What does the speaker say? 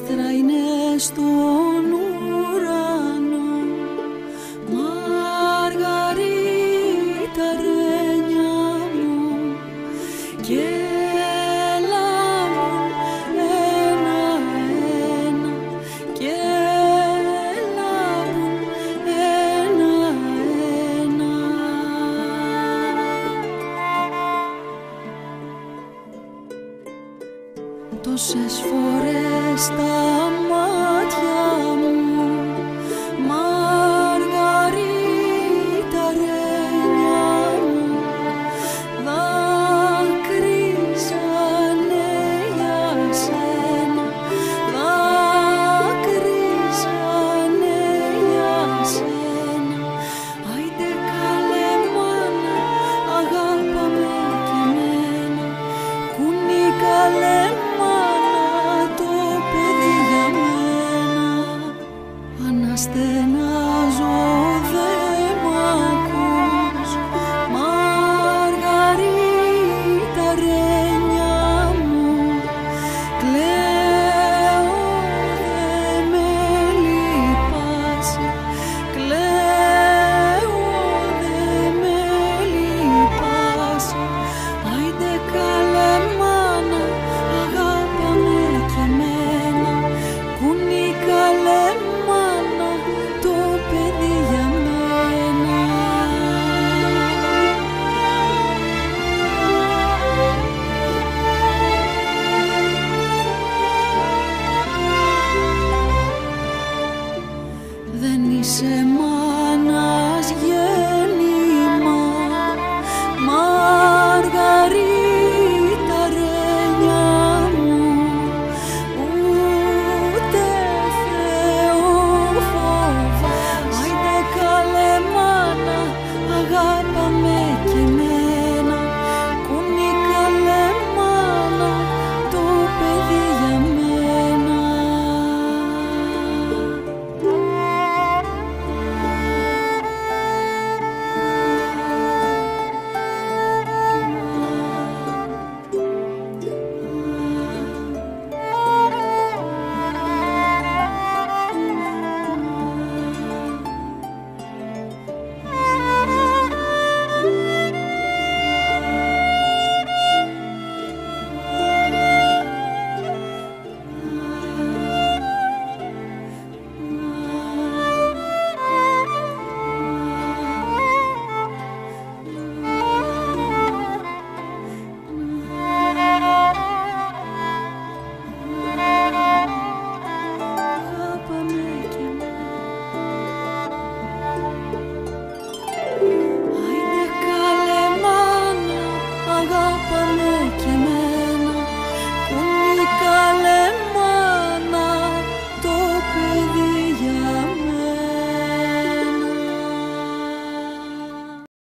άστρα είναι στον ουρανό, Μαργαρίτα ρένια μου, και λάμπουν ένα-ένα, και λάμπουν ένα-ένα. Τόσες φορές τα μάτια μου, Μαργαρίτα ρένια μου, δάκρυζανε για σένα, δάκρυζανε για σένα. Άιντε καλέ μάνα, αγάπαμε κι εμένα, κουνή καλέ το παιδί για μένα. Αναστενάζω, δε μ' ακούς, Μαργαρίτα ρένια μου, κλαίω, δε με λυπάσαι, κλαίω, δε με λυπάσαι. Άιντε καλέ μάνα, αγάπαμε κι εμένα, κουνή καλέ μάνα, το παιδί για μένα. Δεν είσαι